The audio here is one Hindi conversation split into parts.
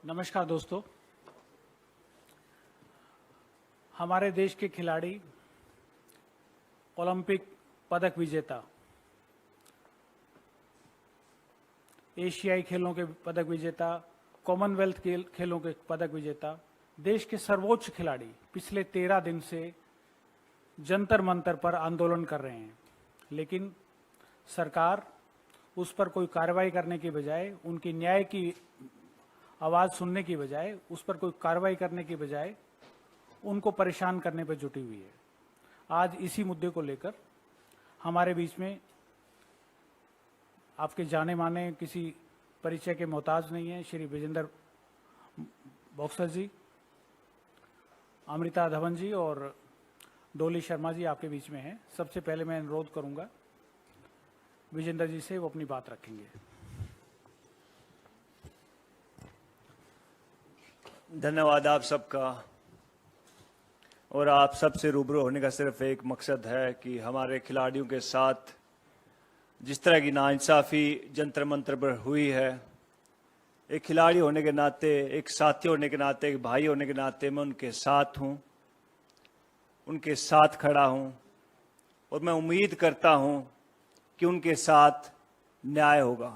नमस्कार दोस्तों। हमारे देश के खिलाड़ी, ओलंपिक पदक विजेता, एशियाई खेलों के पदक विजेता, कॉमनवेल्थ खेलों के पदक विजेता, देश के सर्वोच्च खिलाड़ी पिछले 13 दिन से जंतर मंतर पर आंदोलन कर रहे हैं, लेकिन सरकार उस पर कोई कार्रवाई करने की बजाय, उनकी न्याय की आवाज सुनने की बजाय, उस पर कोई कार्रवाई करने की बजाय उनको परेशान करने पर जुटी हुई है। आज इसी मुद्दे को लेकर हमारे बीच में आपके जाने माने, किसी परिचय के मोहताज नहीं है, श्री विजेंद्र बॉक्सर जी, अमृता धवन जी और डोली शर्मा जी आपके बीच में हैं। सबसे पहले मैं अनुरोध करूंगा विजेंद्र जी से, वो अपनी बात रखेंगे। धन्यवाद आप सबका। और आप सबसे रूबरू होने का सिर्फ एक मकसद है कि हमारे खिलाड़ियों के साथ जिस तरह की नाइंसाफ़ी जंतर मंतर पर हुई है, एक खिलाड़ी होने के नाते, एक साथी होने के नाते, एक भाई होने के नाते मैं उनके साथ हूं, उनके साथ खड़ा हूं और मैं उम्मीद करता हूं कि उनके साथ न्याय होगा।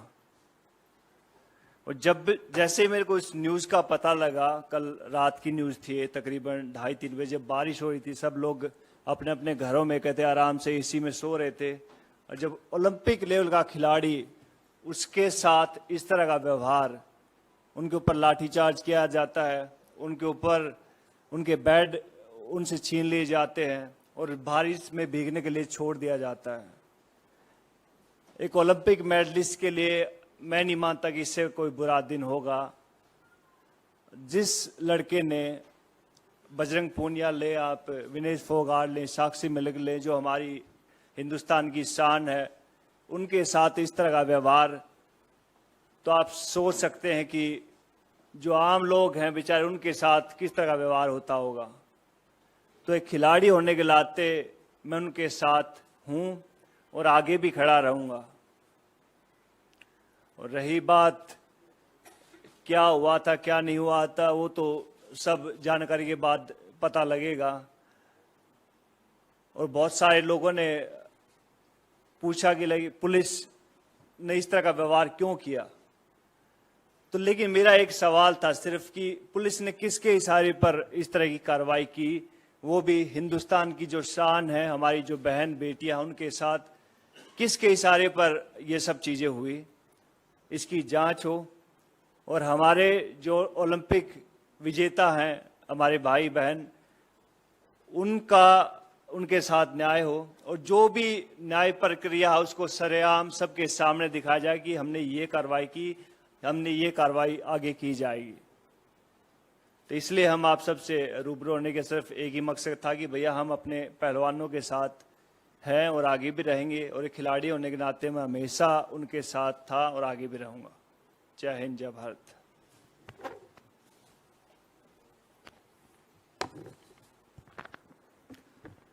और जैसे मेरे को इस न्यूज़ का पता लगा, कल रात की न्यूज़ थी, तकरीबन 2:30-3 बजे बारिश हो रही थी, सब लोग अपने अपने घरों में कहते आराम से एसी में सो रहे थे, और जब ओलंपिक लेवल का खिलाड़ी, उसके साथ इस तरह का व्यवहार, उनके ऊपर लाठीचार्ज किया जाता है, उनके ऊपर उनके बेड उनसे छीन लिए जाते हैं और बारिश में भीगने के लिए छोड़ दिया जाता है। एक ओलंपिक मेडलिस्ट के लिए मैं नहीं मानता कि इससे कोई बुरा दिन होगा। जिस लड़के ने, बजरंग पूनिया ले, आप विनेश फोगाट लें, साक्षी मलिक लें, जो हमारी हिंदुस्तान की शान है, उनके साथ इस तरह का व्यवहार, तो आप सोच सकते हैं कि जो आम लोग हैं बेचारे, उनके साथ किस तरह का व्यवहार होता होगा। तो एक खिलाड़ी होने के नाते मैं उनके साथ हूं और आगे भी खड़ा रहूंगा। और रही बात क्या हुआ था क्या नहीं हुआ था, वो तो सब जानकारी के बाद पता लगेगा। और बहुत सारे लोगों ने पूछा कि पुलिस ने इस तरह का व्यवहार क्यों किया, तो लेकिन मेरा एक सवाल था सिर्फ कि पुलिस ने किसके इशारे पर इस तरह की कार्रवाई की, वो भी हिंदुस्तान की जो शान है, हमारी जो बहन बेटियां, उनके साथ किसके इशारे पर ये सब चीज़ें हुई, इसकी जांच हो। और हमारे जो ओलंपिक विजेता हैं, हमारे भाई बहन, उनके साथ न्याय हो, और जो भी न्याय प्रक्रिया है उसको सरेआम सबके सामने दिखाया जाए कि हमने ये कार्रवाई की, हमने ये कार्रवाई आगे की जाएगी। तो इसलिए हम आप सबसे रूबरू होने के सिर्फ एक ही मकसद था कि भैया हम अपने पहलवानों के साथ हैं और आगे भी रहेंगे, और एक खिलाड़ी होने के नाते मैं हमेशा उनके साथ था और आगे भी रहूंगा। जय हिंद, जय भारत।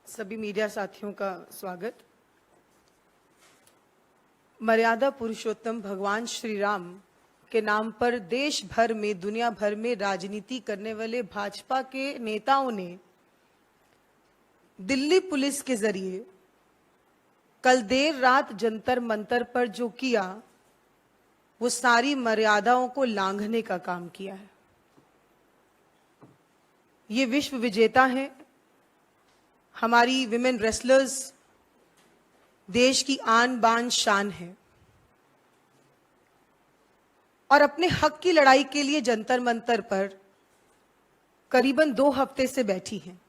सभी मीडिया साथियों का स्वागत। मर्यादा पुरुषोत्तम भगवान श्री राम के नाम पर देश भर में, दुनिया भर में राजनीति करने वाले भाजपा के नेताओं ने दिल्ली पुलिस के जरिए कल देर रात जंतर मंतर पर जो किया, वो सारी मर्यादाओं को लांघने का काम किया है। ये विश्व विजेता हैं, हमारी विमेन रेसलर्स देश की आन बान शान है, और अपने हक की लड़ाई के लिए जंतर मंतर पर करीबन 2 हफ्ते से बैठी हैं,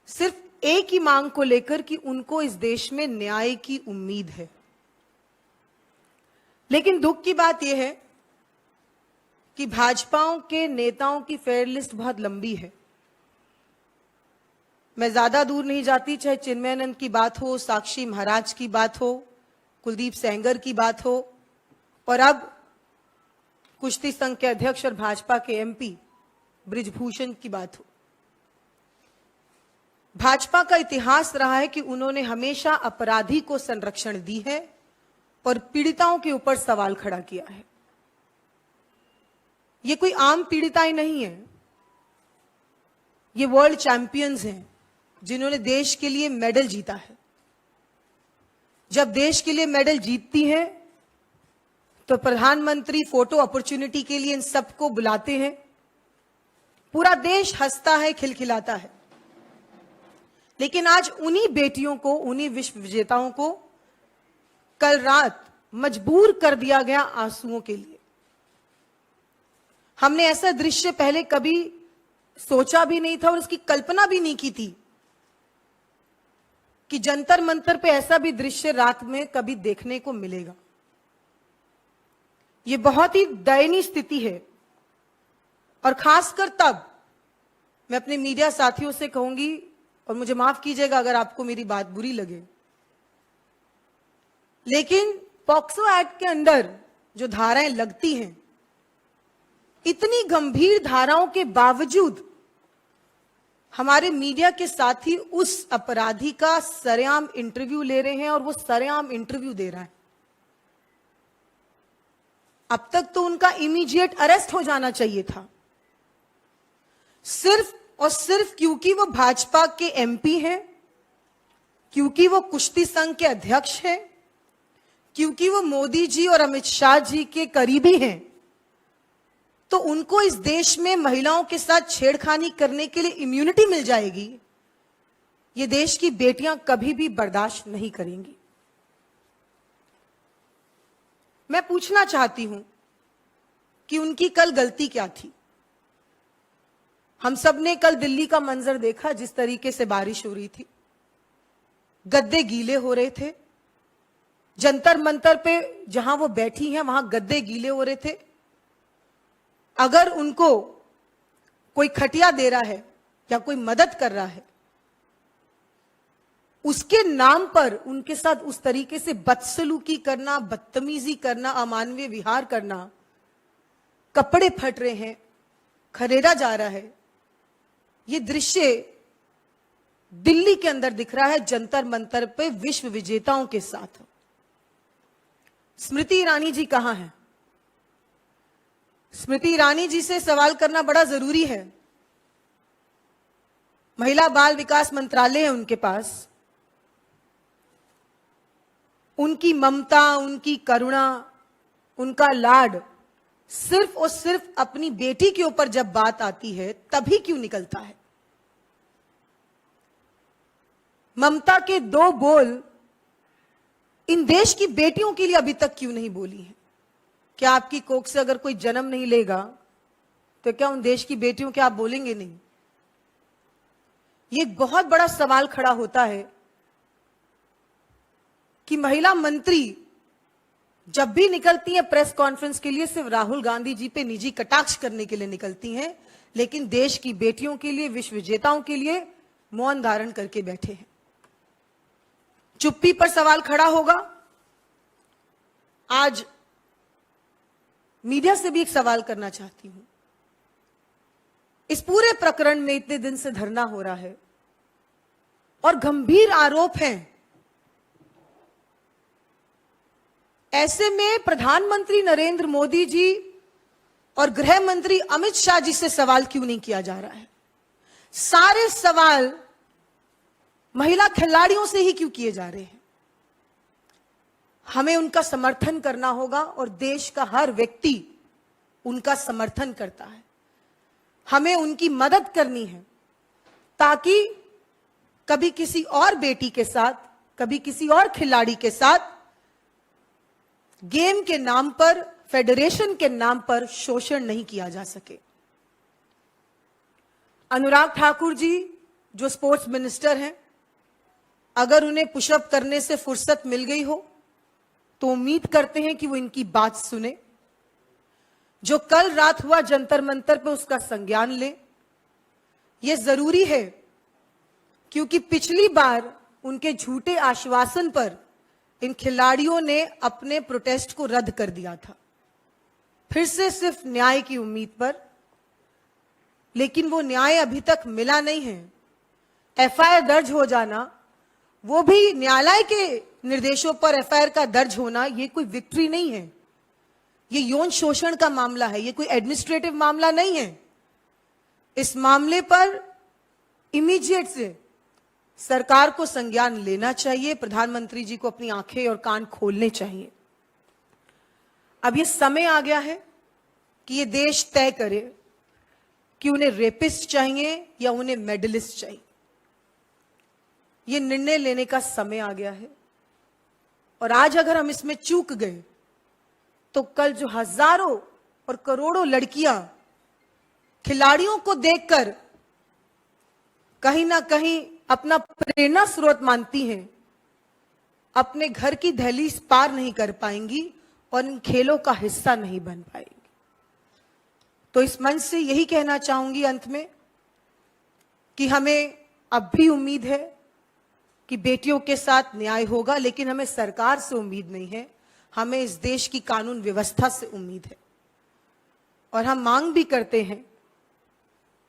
सिर्फ एक ही मांग को लेकर कि उनको इस देश में न्याय की उम्मीद है। लेकिन दुख की बात यह है कि भाजपाओं के नेताओं की फेयर लिस्ट बहुत लंबी है। मैं ज्यादा दूर नहीं जाती, चाहे चिन्मयानंद की बात हो, साक्षी महाराज की बात हो, कुलदीप सेंगर की बात हो, और अब कुश्ती संघ के अध्यक्ष और भाजपा के एमपी बृजभूषण की बात हो। भाजपा का इतिहास रहा है कि उन्होंने हमेशा अपराधी को संरक्षण दी है और पीड़िताओं के ऊपर सवाल खड़ा किया है। ये कोई आम पीड़िताएं नहीं है, ये वर्ल्ड चैंपियंस हैं जिन्होंने देश के लिए मेडल जीता है। जब देश के लिए मेडल जीतती हैं तो प्रधानमंत्री फोटो अपॉर्चुनिटी के लिए इन सबको बुलाते हैं, पूरा देश हंसता है, खिलखिलाता है। लेकिन आज उन्हीं बेटियों को, उन्हीं विश्व विजेताओं को कल रात मजबूर कर दिया गया आंसुओं के लिए। हमने ऐसा दृश्य पहले कभी सोचा भी नहीं था और इसकी कल्पना भी नहीं की थी कि जंतर मंतर पे ऐसा भी दृश्य रात में कभी देखने को मिलेगा। यह बहुत ही दयनीय स्थिति है और खासकर तब मैं अपने मीडिया साथियों से कहूंगी, और मुझे माफ कीजिएगा अगर आपको मेरी बात बुरी लगे, लेकिन पॉक्सो एक्ट के अंदर जो धाराएं लगती हैं, इतनी गंभीर धाराओं के बावजूद हमारे मीडिया के साथी उस अपराधी का सरेआम इंटरव्यू ले रहे हैं और वो सरेआम इंटरव्यू दे रहा है। अब तक तो उनका इमीडिएट अरेस्ट हो जाना चाहिए था, सिर्फ और सिर्फ क्योंकि वो भाजपा के एमपी हैं, क्योंकि वो कुश्ती संघ के अध्यक्ष हैं, क्योंकि वो मोदी जी और अमित शाह जी के करीबी हैं, तो उनको इस देश में महिलाओं के साथ छेड़खानी करने के लिए इम्यूनिटी मिल जाएगी। ये देश की बेटियां कभी भी बर्दाश्त नहीं करेंगी। मैं पूछना चाहती हूं कि उनकी कल गलती क्या थी। हम सब ने कल दिल्ली का मंजर देखा, जिस तरीके से बारिश हो रही थी, गद्दे गीले हो रहे थे, जंतर मंतर पे जहां वो बैठी हैं वहां गद्दे गीले हो रहे थे। अगर उनको कोई खटिया दे रहा है या कोई मदद कर रहा है, उसके नाम पर उनके साथ उस तरीके से बदसलूकी करना, बदतमीजी करना, अमानवीय विहार करना, कपड़े फट रहे हैं, खरेड़ा जा रहा है, ये दृश्य दिल्ली के अंदर दिख रहा है जंतर मंतर पे विश्व विजेताओं के साथ। स्मृति ईरानी जी कहां हैं? स्मृति ईरानी जी से सवाल करना बड़ा जरूरी है। महिला बाल विकास मंत्रालय है उनके पास। उनकी ममता, उनकी करुणा, उनका लाड सिर्फ और सिर्फ अपनी बेटी के ऊपर जब बात आती है तभी क्यों निकलता है? ममता के दो बोल इन देश की बेटियों के लिए अभी तक क्यों नहीं बोली है? क्या आपकी कोख से अगर कोई जन्म नहीं लेगा तो क्या उन देश की बेटियों के आप बोलेंगे नहीं? ये एक बहुत बड़ा सवाल खड़ा होता है कि महिला मंत्री जब भी निकलती हैं प्रेस कॉन्फ्रेंस के लिए सिर्फ राहुल गांधी जी पे निजी कटाक्ष करने के लिए निकलती हैं, लेकिन देश की बेटियों के लिए, विश्व विजेताओं के लिए मौन धारण करके बैठे हैं। चुप्पी पर सवाल खड़ा होगा। आज मीडिया से भी एक सवाल करना चाहती हूं। इस पूरे प्रकरण में इतने दिन से धरना हो रहा है और गंभीर आरोप हैं, ऐसे में प्रधानमंत्री नरेंद्र मोदी जी और गृह मंत्री अमित शाह जी से सवाल क्यों नहीं किया जा रहा है? सारे सवाल महिला खिलाड़ियों से ही क्यों किए जा रहे हैं? हमें उनका समर्थन करना होगा और देश का हर व्यक्ति उनका समर्थन करता है। हमें उनकी मदद करनी है ताकि कभी किसी और बेटी के साथ, कभी किसी और खिलाड़ी के साथ गेम के नाम पर, फेडरेशन के नाम पर शोषण नहीं किया जा सके। अनुराग ठाकुर जी जो स्पोर्ट्स मिनिस्टर हैं, अगर उन्हें पुशअप करने से फुर्सत मिल गई हो तो उम्मीद करते हैं कि वो इनकी बात सुने। जो कल रात हुआ जंतर मंतर पे उसका संज्ञान ले। यह जरूरी है क्योंकि पिछली बार उनके झूठे आश्वासन पर इन खिलाड़ियों ने अपने प्रोटेस्ट को रद्द कर दिया था, फिर से सिर्फ न्याय की उम्मीद पर। लेकिन वो न्याय अभी तक मिला नहीं है। एफआईआर दर्ज हो जाना, वो भी न्यायालय के निर्देशों पर एफआईआर का दर्ज होना, ये कोई विक्ट्री नहीं है। ये यौन शोषण का मामला है, ये कोई एडमिनिस्ट्रेटिव मामला नहीं है। इस मामले पर इमीडिएट से सरकार को संज्ञान लेना चाहिए, प्रधानमंत्री जी को अपनी आंखें और कान खोलने चाहिए। अब ये समय आ गया है कि ये देश तय करे कि उन्हें रेपिस्ट चाहिए या उन्हें मेडलिस्ट चाहिए। ये निर्णय लेने का समय आ गया है, और आज अगर हम इसमें चूक गए तो कल जो हजारों और करोड़ों लड़कियां खिलाड़ियों को देखकर कहीं ना कहीं अपना प्रेरणा स्रोत मानती हैं, अपने घर की दहलीज पार नहीं कर पाएंगी और इन खेलों का हिस्सा नहीं बन पाएंगी। तो इस मंच से यही कहना चाहूंगी अंत में कि हमें अब भी उम्मीद है कि बेटियों के साथ न्याय होगा, लेकिन हमें सरकार से उम्मीद नहीं है, हमें इस देश की कानून व्यवस्था से उम्मीद है। और हम मांग भी करते हैं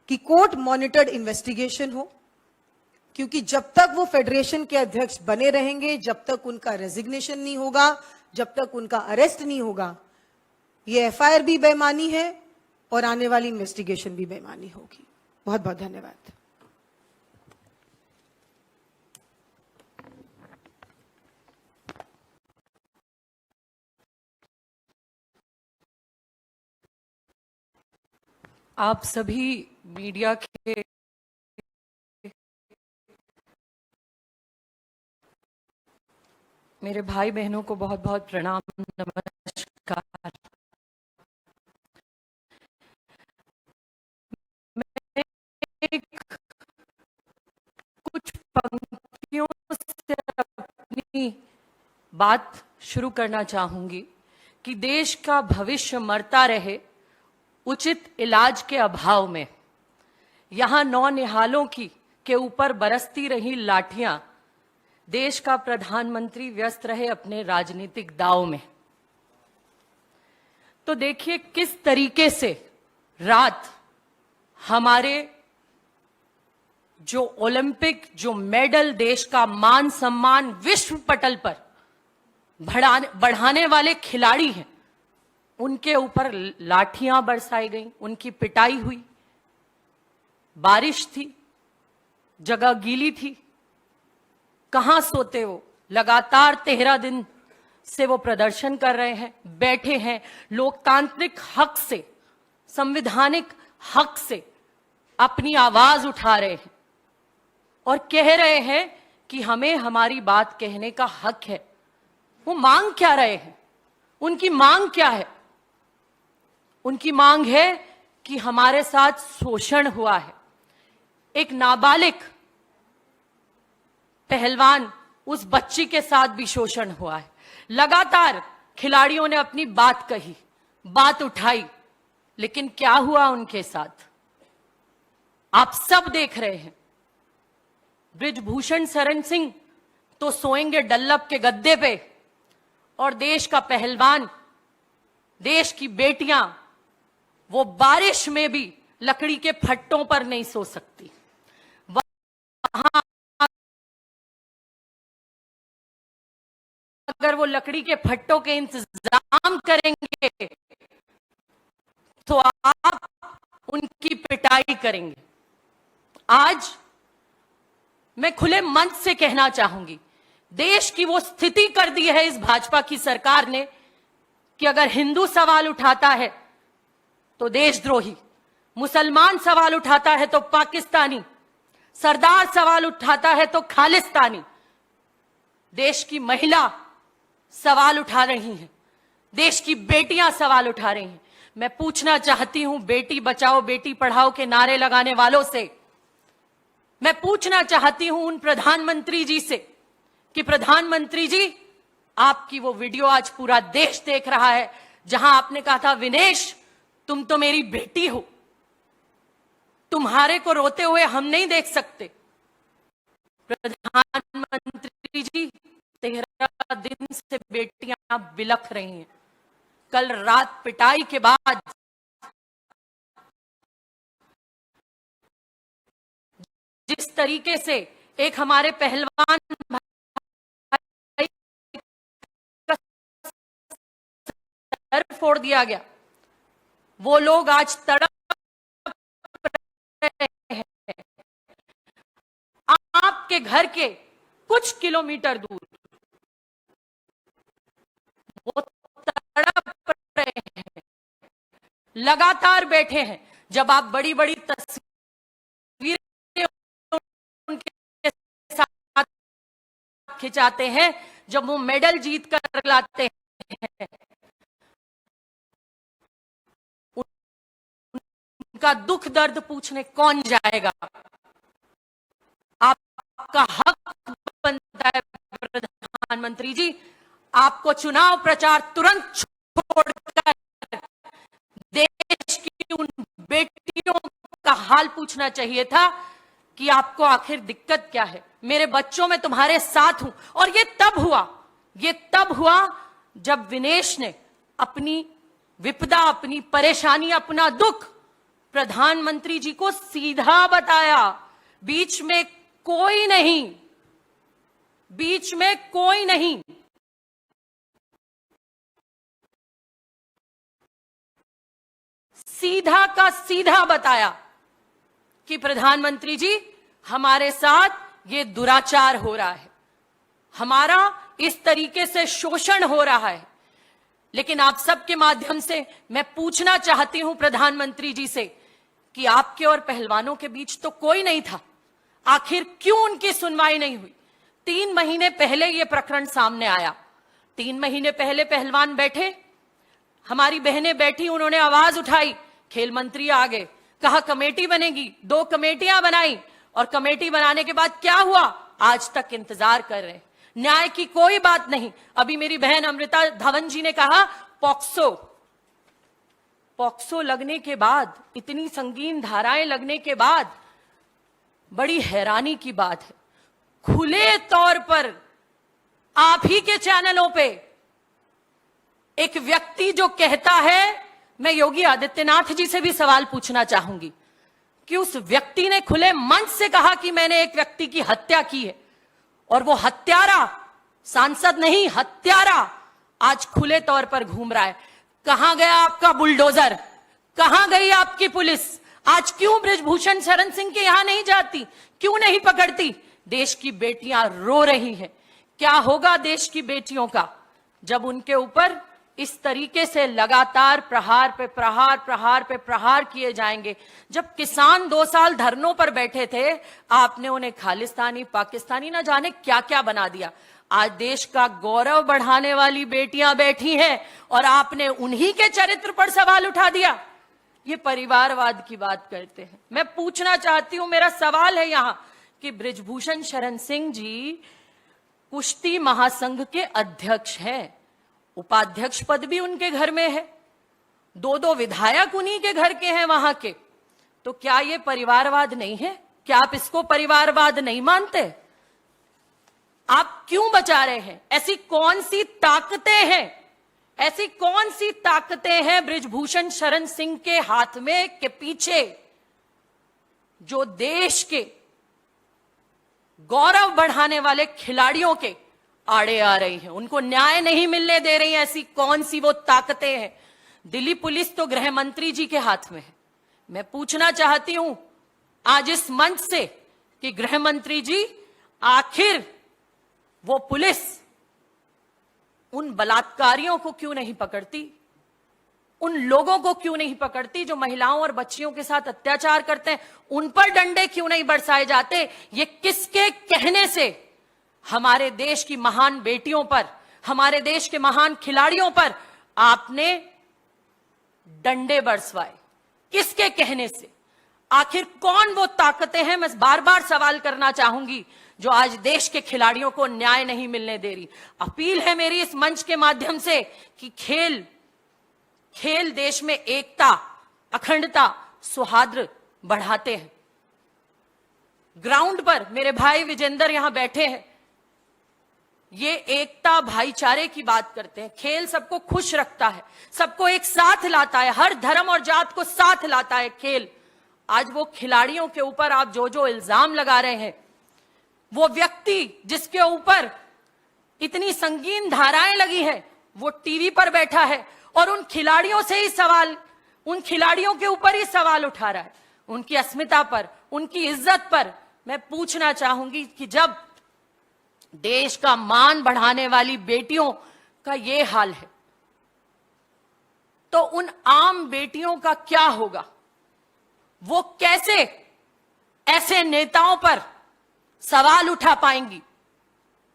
कि कोर्ट मॉनिटर्ड इन्वेस्टिगेशन हो, क्योंकि जब तक वो फेडरेशन के अध्यक्ष बने रहेंगे, जब तक उनका रेजिग्नेशन नहीं होगा, जब तक उनका अरेस्ट नहीं होगा, ये एफआईआर भी बेईमानी है और आने वाली इन्वेस्टिगेशन भी बेईमानी होगी। बहुत बहुत धन्यवाद। आप सभी मीडिया के मेरे भाई बहनों को बहुत बहुत प्रणाम, नमस्कार। मैं कुछ पंक्तियों से अपनी बात शुरू करना चाहूंगी कि देश का भविष्य मरता रहे उचित इलाज के अभाव में। यहां नौनिहालों के ऊपर बरसती रही लाठियां, देश का प्रधानमंत्री व्यस्त रहे अपने राजनीतिक दांव में। तो देखिए किस तरीके से रात हमारे जो ओलंपिक, जो मेडल, देश का मान सम्मान विश्व पटल पर बढ़ाने वाले खिलाड़ी हैं, उनके ऊपर लाठियां बरसाई गईं, उनकी पिटाई हुई। बारिश थी, जगह गीली थी, कहां सोते वो? लगातार 13 दिन से वो प्रदर्शन कर रहे हैं, बैठे हैं, लोकतांत्रिक हक से, संवैधानिक हक से अपनी आवाज उठा रहे हैं और कह रहे हैं कि हमें हमारी बात कहने का हक है। वो मांग क्या रहे हैं? उनकी मांग क्या है? उनकी मांग है कि हमारे साथ शोषण हुआ है। एक नाबालिग पहलवान, उस बच्ची के साथ भी शोषण हुआ है। लगातार खिलाड़ियों ने अपनी बात कही, बात उठाई, लेकिन क्या हुआ उनके साथ आप सब देख रहे हैं। बृजभूषण शरण सिंह तो सोएंगे डल्लब के गद्दे पे, और देश का पहलवान, देश की बेटियां, वो बारिश में भी लकड़ी के फट्टों पर नहीं सो सकती। वहां अगर वो लकड़ी के फट्टों के इंतजाम करेंगे तो आप उनकी पिटाई करेंगे। आज मैं खुले मंच से कहना चाहूंगी, देश की वो स्थिति कर दी है इस भाजपा की सरकार ने कि अगर हिंदू सवाल उठाता है तो देशद्रोही, मुसलमान सवाल उठाता है तो पाकिस्तानी, सरदार सवाल उठाता है तो खालिस्तानी। देश की महिला सवाल उठा रही हैं, देश की बेटियां सवाल उठा रही हैं। मैं पूछना चाहती हूं बेटी बचाओ बेटी पढ़ाओ के नारे लगाने वालों से, मैं पूछना चाहती हूं उन प्रधानमंत्री जी से कि प्रधानमंत्री जी, आपकी वो वीडियो आज पूरा देश देख रहा है जहां आपने कहा था विनेश तुम तो मेरी बेटी हो, तुम्हारे को रोते हुए हम नहीं देख सकते। प्रधानमंत्री जी, 13 दिन से बेटियां बिलख रही हैं। कल रात पिटाई के बाद जिस तरीके से एक हमारे पहलवान भाई घर फोड़ दिया गया, वो लोग आज तड़प रहे हैं। आपके घर के कुछ किलोमीटर दूर वो तड़प रहे हैं, लगातार बैठे हैं। जब आप बड़ी बड़ी तस्वीरें उनके साथ खिंचाते हैं, जब वो मेडल जीत कर लाते हैं, उनका दुख दर्द पूछने कौन जाएगा? आपका हक बनता है प्रधानमंत्री जी, आपको चुनाव प्रचार तुरंत छोड़कर देश की उन बेटियों का हाल पूछना चाहिए था कि आपको आखिर दिक्कत क्या है। मेरे बच्चों में तुम्हारे साथ हूं। और ये तब हुआ जब विनेश ने अपनी विपदा, अपनी परेशानी, अपना दुख प्रधानमंत्री जी को सीधा बताया। बीच में कोई नहीं। सीधा का सीधा बताया कि प्रधानमंत्री जी, हमारे साथ ये दुराचार हो रहा है, हमारा इस तरीके से शोषण हो रहा है। लेकिन आप सबके माध्यम से मैं पूछना चाहती हूं प्रधानमंत्री जी से कि आपके और पहलवानों के बीच तो कोई नहीं था, आखिर क्यों उनकी सुनवाई नहीं हुई? 3 महीने पहले यह प्रकरण सामने आया। 3 महीने पहले पहलवान बैठे, हमारी बहनें बैठी, उन्होंने आवाज उठाई, खेल मंत्री आ गए, कहा कमेटी बनेगी, 2 कमेटियां बनाई, और कमेटी बनाने के बाद क्या हुआ? आज तक इंतजार कर रहे हैं, न्याय की कोई बात नहीं। अभी मेरी बहन अमृता धवन जी ने कहा पॉक्सो लगने के बाद, इतनी संगीन धाराएं लगने के बाद, बड़ी हैरानी की बात है, खुले तौर पर आप ही के चैनलों पे एक व्यक्ति जो कहता है, मैं योगी आदित्यनाथ जी से भी सवाल पूछना चाहूंगी कि उस व्यक्ति ने खुले मंच से कहा कि मैंने एक व्यक्ति की हत्या की है, और वो हत्यारा, सांसद नहीं हत्यारा, आज खुले तौर पर घूम रहा है। कहां गया आपका बुलडोजर? कहां गई आपकी पुलिस? आज क्यों बृजभूषण शरण सिंह के यहां नहीं जाती? क्यों नहीं पकड़ती? देश की बेटियां रो रही हैं। क्या होगा देश की बेटियों का जब उनके ऊपर इस तरीके से लगातार प्रहार पे प्रहार किए जाएंगे? जब किसान 2 साल धरनों पर बैठे थे, आपने उन्हें खालिस्तानी, पाकिस्तानी, ना जाने क्या क्या बना दिया। आज देश का गौरव बढ़ाने वाली बेटियां बैठी हैं और आपने उन्हीं के चरित्र पर सवाल उठा दिया। ये परिवारवाद की बात करते हैं। मैं पूछना चाहती हूं, मेरा सवाल है यहां कि बृजभूषण शरण सिंह जी कुश्ती महासंघ के अध्यक्ष हैं, उपाध्यक्ष पद भी उनके घर में है, 2 विधायक उन्हीं के घर के हैं वहां के। तो क्या ये परिवारवाद नहीं है? क्या आप इसको परिवारवाद नहीं मानते? आप क्यों बचा रहे हैं? ऐसी कौन सी ताकतें हैं बृजभूषण शरण सिंह के हाथ में के पीछे, जो देश के गौरव बढ़ाने वाले खिलाड़ियों के आड़े आ रही हैं, उनको न्याय नहीं मिलने दे रही हैं? ऐसी कौन सी वो ताकतें हैं? दिल्ली पुलिस तो गृह मंत्री जी के हाथ में है। मैं पूछना चाहती हूं आज इस मंच से कि गृह मंत्री जी, आखिर वो पुलिस उन बलात्कारियों को क्यों नहीं पकड़ती? उन लोगों को क्यों नहीं पकड़ती जो महिलाओं और बच्चियों के साथ अत्याचार करते हैं? उन पर डंडे क्यों नहीं बरसाए जाते? ये किसके कहने से हमारे देश की महान बेटियों पर, हमारे देश के महान खिलाड़ियों पर आपने डंडे बरसवाए? किसके कहने से? आखिर कौन वो ताकतें हैं, मैं बार बार सवाल करना चाहूंगी, जो आज देश के खिलाड़ियों को न्याय नहीं मिलने दे रही? अपील है मेरी इस मंच के माध्यम से कि खेल देश में एकता, अखंडता, सौहार्द बढ़ाते हैं। ग्राउंड पर मेरे भाई विजेंदर यहां बैठे हैं, ये एकता भाईचारे की बात करते हैं। खेल सबको खुश रखता है, सबको एक साथ लाता है, हर धर्म और जात को साथ लाता है खेल। आज वो खिलाड़ियों के ऊपर आप जो इल्जाम लगा रहे हैं, वो व्यक्ति जिसके ऊपर इतनी संगीन धाराएं लगी है, वो टीवी पर बैठा है और उन खिलाड़ियों से ही सवाल, उन खिलाड़ियों के ऊपर ही सवाल उठा रहा है, उनकी अस्मिता पर, उनकी इज्जत पर। मैं पूछना चाहूंगी कि जब देश का मान बढ़ाने वाली बेटियों का ये हाल है, तो उन आम बेटियों का क्या होगा? वो कैसे ऐसे नेताओं पर सवाल उठा पाएंगी?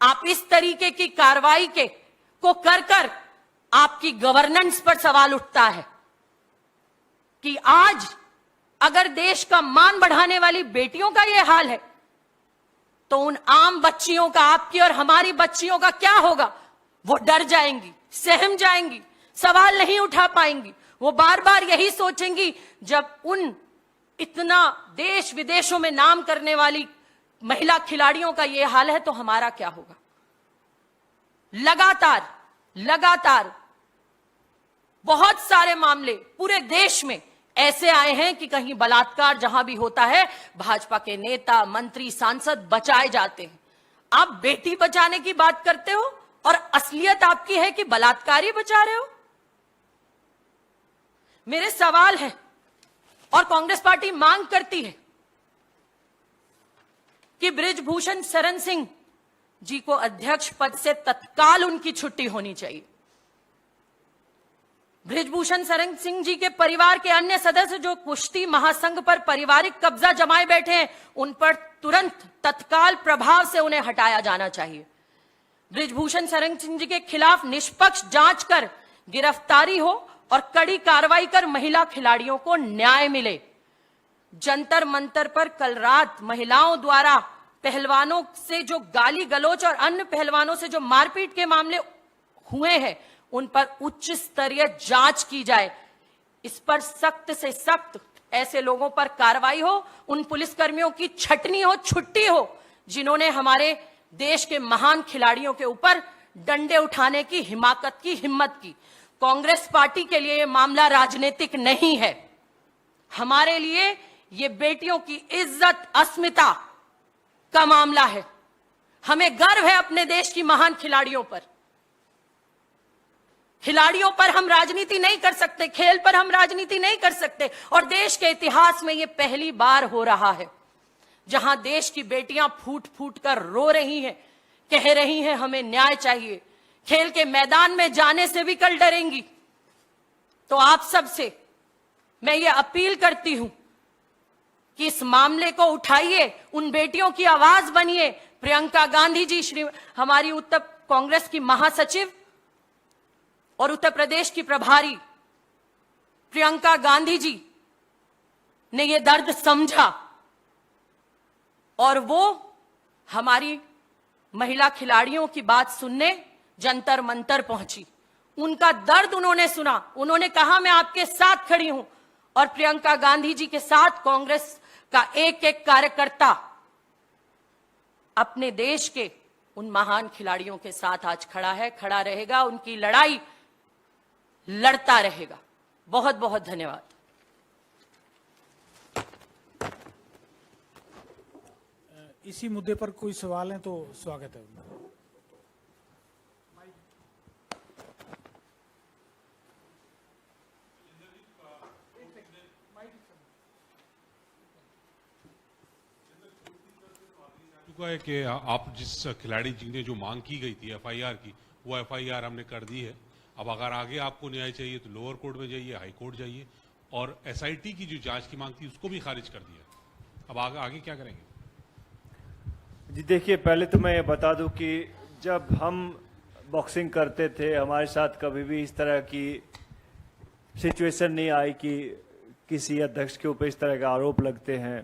आप इस तरीके की कार्रवाई को कर आपकी गवर्नेंस पर सवाल उठता है कि आज अगर देश का मान बढ़ाने वाली बेटियों का यह हाल है, तो उन आम बच्चियों का, आपकी और हमारी बच्चियों का क्या होगा? वो डर जाएंगी, सहम जाएंगी, सवाल नहीं उठा पाएंगी। वो बार बार यही सोचेंगी, जब उन इतना देश विदेशों में नाम करने वाली महिला खिलाड़ियों का यह हाल है, तो हमारा क्या होगा? लगातार बहुत सारे मामले पूरे देश में ऐसे आए हैं कि कहीं बलात्कार जहां भी होता है, भाजपा के नेता, मंत्री, सांसद बचाए जाते हैं। आप बेटी बचाने की बात करते हो और असलियत आपकी है कि बलात्कारी बचा रहे हो। मेरे सवाल है और कांग्रेस पार्टी मांग करती है कि बृजभूषण शरण सिंह जी को अध्यक्ष पद से तत्काल उनकी छुट्टी होनी चाहिए। बृजभूषण शरण सिंह जी के परिवार के अन्य सदस्य जो कुश्ती महासंघ पर पारिवारिक कब्जा जमाए बैठे हैं, उन पर तुरंत तत्काल प्रभाव से उन्हें हटाया जाना चाहिए। बृजभूषण शरण सिंह जी के खिलाफ निष्पक्ष जांच कर गिरफ्तारी हो और कड़ी कार्रवाई कर महिला खिलाड़ियों को न्याय मिले। जंतर मंतर पर कल रात महिलाओं द्वारा पहलवानों से जो गाली गलौज और अन्य पहलवानों से जो मारपीट के मामले हुए हैं, उन पर उच्च स्तरीय जांच की जाए। इस पर सख्त से सख्त ऐसे लोगों पर कार्रवाई हो, उन पुलिसकर्मियों की छटनी हो, छुट्टी हो, जिन्होंने हमारे देश के महान खिलाड़ियों के ऊपर डंडे उठाने की हिमाकत की, हिम्मत की। कांग्रेस पार्टी के लिए यह मामला राजनीतिक नहीं है। हमारे लिए ये बेटियों की इज्जत, अस्मिता का मामला है। हमें गर्व है अपने देश की महान खिलाड़ियों पर। खिलाड़ियों पर हम राजनीति नहीं कर सकते, खेल पर हम राजनीति नहीं कर सकते। और देश के इतिहास में यह पहली बार हो रहा है जहां देश की बेटियां फूट फूट कर रो रही हैं, कह रही हैं हमें न्याय चाहिए, खेल के मैदान में जाने से भी कल डरेंगी। तो आप सबसे मैं ये अपील करती हूं कि इस मामले को उठाइए, उन बेटियों की आवाज बनिए। प्रियंका गांधी जी, हमारी उत्तर कांग्रेस की महासचिव और उत्तर प्रदेश की प्रभारी प्रियंका गांधी जी ने यह दर्द समझा और वो हमारी महिला खिलाड़ियों की बात सुनने जंतर मंतर पहुंची। उनका दर्द उन्होंने सुना, उन्होंने कहा मैं आपके साथ खड़ी हूं। और प्रियंका गांधी जी के साथ कांग्रेस का एक एक कार्यकर्ता अपने देश के उन महान खिलाड़ियों के साथ आज खड़ा है, खड़ा रहेगा, उनकी लड़ाई लड़ता रहेगा। बहुत बहुत धन्यवाद। इसी मुद्दे पर कोई सवाल है तो स्वागत है। चुका है कि आप जिस खिलाड़ी जी ने जो मांग की गई थी एफआईआर की, वो एफआईआर हमने कर दी है। अब अगर आगे आपको न्याय चाहिए तो लोअर कोर्ट में जाइए, हाई कोर्ट जाइए। और एसआईटी की जो जांच की मांग थी उसको भी खारिज कर दिया। अब आगे क्या करेंगे? जी देखिए, पहले तो मैं ये बता दूं कि जब हम बॉक्सिंग करते थे हमारे साथ कभी भी इस तरह की सिचुएशन नहीं आई कि किसी अध्यक्ष के ऊपर इस तरह के आरोप लगते हैं।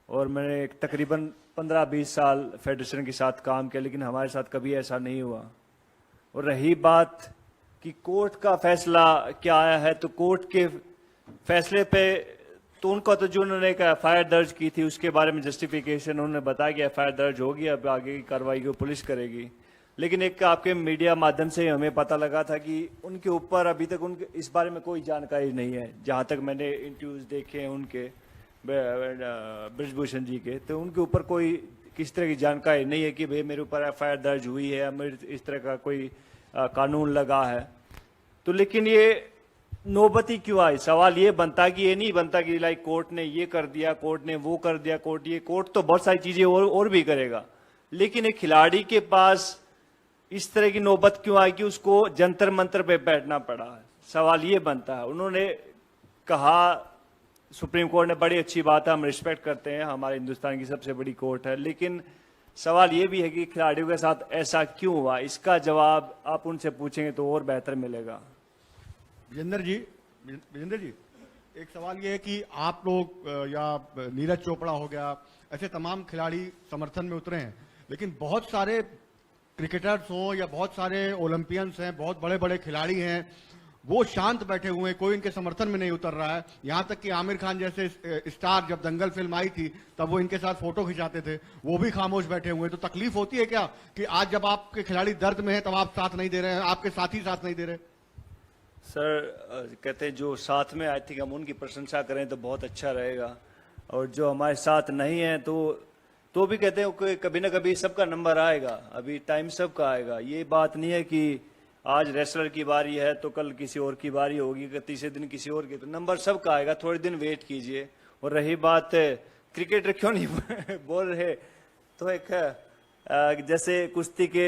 और मैंने तकरीबन 15-20 साल फेडरेशन के साथ काम किया, लेकिन हमारे साथ कभी ऐसा नहीं हुआ। और रही बात कि कोर्ट का फैसला क्या आया है, तो कोर्ट के फैसले पे तो उनका तो जो उन्होंने एक एफआईआर दर्ज की थी उसके बारे में जस्टिफिकेशन उन्होंने बताया कि एफआईआर दर्ज होगी, अब आगे की कार्रवाई को पुलिस करेगी। लेकिन एक आपके मीडिया माध्यम से हमें पता लगा था कि उनके ऊपर अभी तक उनके इस बारे में कोई जानकारी नहीं है। जहां तक मैंने इंटरव्यूज देखे हैं उनके बृजभूषण जी के, तो उनके ऊपर कोई किस तरह की जानकारी नहीं है कि भाई मेरे ऊपर एफआईआर दर्ज हुई है, मेरे इस तरह का कोई कानून लगा है। तो लेकिन ये नौबत ही क्यों आई? सवाल ये बनता कि ये नहीं बनता कि लाइक कोर्ट ने ये कर दिया, कोर्ट ने वो कर दिया, कोर्ट तो बहुत सारी चीजें और भी करेगा, लेकिन एक खिलाड़ी के पास इस तरह की नौबत क्यों आई कि उसको जंतर मंतर पे बैठना पड़ा? सवाल ये बनता है। उन्होंने कहा, सुप्रीम कोर्ट ने बड़ी अच्छी बात है, हम रिस्पेक्ट करते हैं, हमारे हिंदुस्तान की सबसे बड़ी कोर्ट है, लेकिन सवाल ये भी है कि खिलाड़ियों के साथ ऐसा क्यों हुआ? इसका जवाब आप उनसे पूछेंगे तो और बेहतर मिलेगा। विजेंद्र जी, एक सवाल ये है कि आप लोग या नीरज चोपड़ा हो गया, ऐसे तमाम खिलाड़ी समर्थन में उतरे हैं, लेकिन बहुत सारे क्रिकेटर्स हों या बहुत सारे ओलंपियंस हैं, बहुत बड़े बड़े खिलाड़ी हैं, वो शांत बैठे हुए हैं, कोई इनके समर्थन में नहीं उतर रहा है। यहां तक कि आमिर खान जैसे स्टार, जब दंगल फिल्म आई थी तब वो इनके साथ फोटो खिंचाते थे, वो भी खामोश बैठे हुए हैं। तो तकलीफ होती है क्या कि आज जब आपके खिलाड़ी दर्द में है तब आप साथ नहीं दे रहे हैं, आपके साथी साथ नहीं दे रहे? सर कहते हैं जो साथ में, आई थिंक हम उनकी प्रशंसा करें तो बहुत अच्छा रहेगा, और जो हमारे साथ नहीं है तो भी कहते हैं कि कभी ना कभी सबका नंबर आएगा, अभी टाइम सबका आएगा। ये बात नहीं है कि आज रेसलर की बारी है तो कल किसी और की बारी होगी, तीसरे दिन किसी और की, तो नंबर सबका आएगा, थोड़े दिन वेट कीजिए। और रही बात क्रिकेटर क्यों नहीं बोल रहे, तो एक जैसे कुश्ती के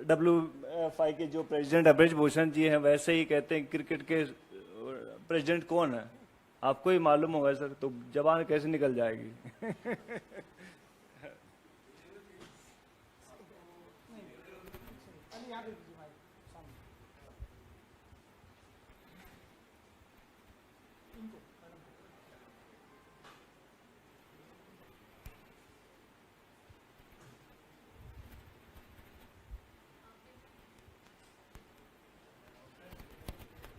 WFI के जो प्रेसिडेंट ब्रिज भूषण जी हैं, वैसे ही कहते हैं क्रिकेट के प्रेसिडेंट कौन है आपको ही मालूम होगा सर, तो जबान कैसे निकल जाएगी?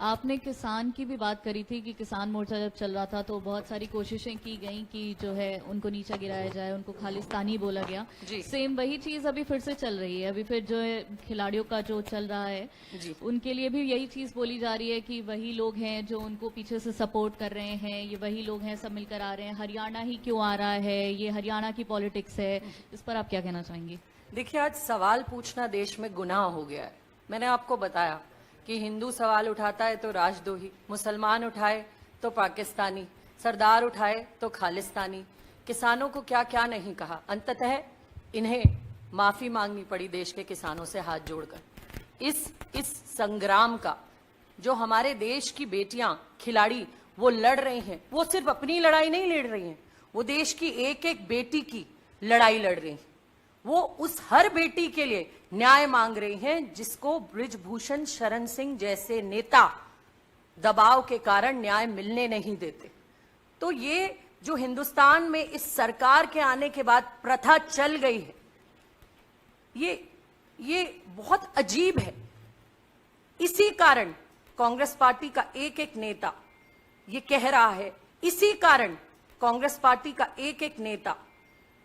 आपने किसान की भी बात करी थी कि किसान मोर्चा जब चल रहा था तो बहुत सारी कोशिशें की गई कि जो है उनको नीचा गिराया जाए, उनको खालिस्तानी बोला गया। जी। सेम वही चीज अभी फिर से चल रही है। अभी फिर जो है खिलाड़ियों का जो चल रहा है जी। उनके लिए भी यही चीज बोली जा रही है कि वही लोग हैं जो उनको पीछे से सपोर्ट कर रहे हैं, ये वही लोग हैं, सब मिलकर आ रहे हैं। हरियाणा ही क्यों आ रहा है, ये हरियाणा की पॉलिटिक्स है, इस पर आप क्या कहना चाहेंगे? देखिए, आज सवाल पूछना देश में गुनाह हो गया है। मैंने आपको बताया कि हिंदू सवाल उठाता है तो राजद्रोही, मुसलमान उठाए तो पाकिस्तानी, सरदार उठाए तो खालिस्तानी, किसानों को क्या क्या नहीं कहा। अंततः इन्हें माफी मांगनी पड़ी देश के किसानों से हाथ जोड़कर। इस संग्राम का जो हमारे देश की बेटियां, खिलाड़ी वो लड़ रही हैं, वो सिर्फ अपनी लड़ाई नहीं लड़ रही हैं, वो देश की एक एक बेटी की लड़ाई लड़ रही हैं। वो उस हर बेटी के लिए न्याय मांग रही हैं जिसको बृजभूषण शरण सिंह जैसे नेता दबाव के कारण न्याय मिलने नहीं देते। तो ये जो हिंदुस्तान में इस सरकार के आने के बाद प्रथा चल गई है, ये बहुत अजीब है। इसी कारण कांग्रेस पार्टी का एक एक नेता ये कह रहा है, इसी कारण कांग्रेस पार्टी का एक एक नेता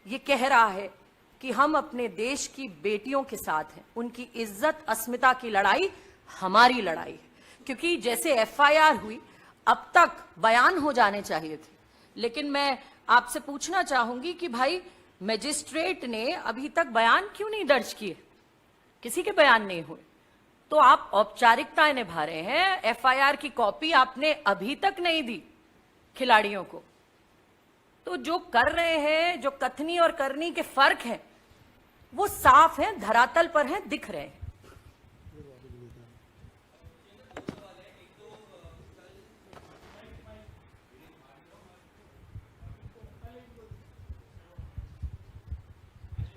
ये कह रहा है कि हम अपने देश की बेटियों के साथ हैं, उनकी इज्जत अस्मिता की लड़ाई हमारी लड़ाई है। क्योंकि जैसे FIR हुई, अब तक बयान हो जाने चाहिए थे, लेकिन मैं आपसे पूछना चाहूंगी कि भाई मजिस्ट्रेट ने अभी तक बयान क्यों नहीं दर्ज किए? किसी के बयान नहीं हुए, तो आप औपचारिकताएं निभा रहे हैं। FIR की कॉपी आपने अभी तक नहीं दी खिलाड़ियों को। तो जो कर रहे हैं, जो कथनी और करनी के फर्क हैं, वो साफ है, धरातल पर हैं, दिख रहे हैं।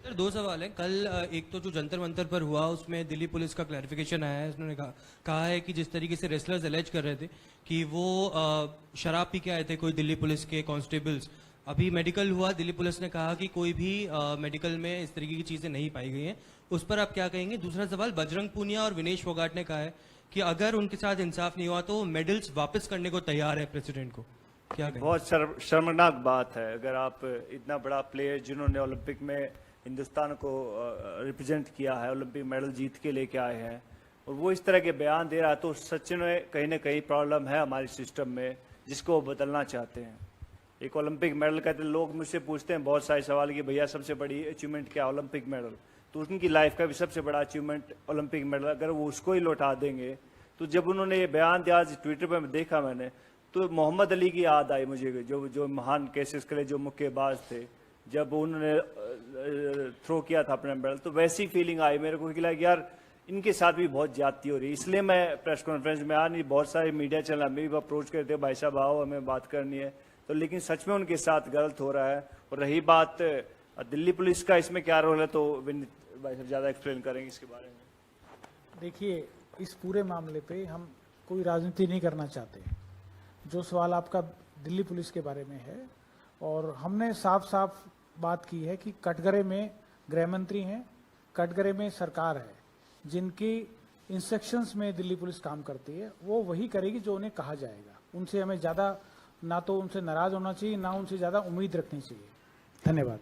सर, दो सवाल हैं। कल एक तो जो जंतर मंतर पर हुआ उसमें दिल्ली पुलिस का क्लैरिफिकेशन आया है। उन्होंने कहा है कि जिस तरीके से रेसलर्स एलेज कर रहे थे कि वो शराब पी के आए थे, कोई दिल्ली पुलिस के कांस्टेबल्स, अभी मेडिकल हुआ, दिल्ली पुलिस ने कहा कि कोई भी मेडिकल में इस तरीके की चीजें नहीं पाई गई हैं। उस पर आप क्या कहेंगे? दूसरा सवाल, बजरंग पूनिया और विनेश फोगाट ने कहा है कि अगर उनके साथ इंसाफ नहीं हुआ तो मेडल्स वापस करने को तैयार है प्रेसिडेंट को, क्या कहेंगे? बहुत शर्मनाक बात है। अगर आप इतना बड़ा प्लेयर जिन्होंने ओलंपिक में हिंदुस्तान को रिप्रेजेंट किया है, ओलंपिक मेडल जीत के लेके आए हैं, और वो इस तरह के बयान दे रहा है, तो सच में कहीं ना कहीं प्रॉब्लम है हमारे सिस्टम में, जिसको वो बदलना चाहते हैं। एक ओलंपिक मेडल कहते हैं, लोग मुझसे पूछते हैं बहुत सारे सवाल कि भैया सबसे बड़ी अचीवमेंट क्या? Olympic medal. तो उनकी लाइफ का भी सबसे बड़ा अचीवमेंट ओलंपिक मेडल, अगर वो उसको ही लौटा देंगे तो जब उन्होंने ये बयान दिया आज ट्विटर पे देखा मैंने, तो मोहम्मद अली की याद आई मुझे, जो महान केसेस के लिए जो मुक्केबाज थे, जब उन्होंने थ्रो किया था अपना मेडल, तो वैसी फीलिंग आई मेरे को कि लाइक यार इनके साथ भी बहुत ज्यादती हो रही है। इसलिए मैं प्रेस कॉन्फ्रेंस में नहीं, बहुत सारे मीडिया चैनल हमें भी अप्रोच करते भाई साहब आओ हमें बात करनी है, तो लेकिन सच में उनके साथ गलत हो रहा है। और रही बात दिल्ली पुलिस का, इसमें क्या रोल है, तो विनीत भाई साहब ज्यादा एक्सप्लेन करेंगे इसके बारे में। देखिए, इस पूरे मामले पे हम कोई राजनीति नहीं करना चाहते। जो सवाल आपका दिल्ली पुलिस के बारे में है, और हमने साफ साफ बात की है कि कटघरे में गृह मंत्री हैं, कटघरे में सरकार है, जिनकी इंस्ट्रक्शंस में दिल्ली पुलिस काम करती है, वो वही करेगी जो उन्हें कहा जाएगा। उनसे हमें ज़्यादा ना तो उनसे नाराज होना चाहिए, ना उनसे ज़्यादा उम्मीद रखनी चाहिए। धन्यवाद।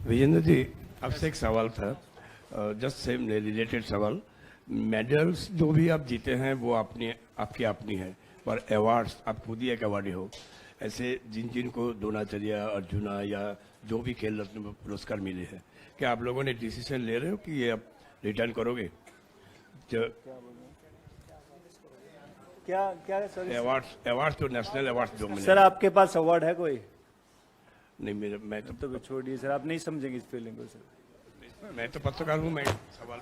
विजेंद्र जी, आपसे एक सवाल था, जस्ट सेम रिलेटेड सवाल। मेडल्स जो भी आप जीते हैं वो आपकी अपनी है, पर अवार्ड्स आप खुद ही एक अवार्डी हो। ऐसे जिन को द्रोणाचार्य, अर्जुना या जो भी खेल रत्न पुरस्कार मिले हैं, क्या आप लोगों ने डिसीजन ले रहे हो कि ये आप रिटर्न करोगे? क्या सर अवार्ड्स जो नेशनल अवार्ड्स जो मिले? सर आपके पास अवार्ड है कोई? नहीं, मैं तो छोड़िए सर, आप नहीं समझेंगे इस फीलिंग को सर। तो पत्रकार हूँ, मैं सवाल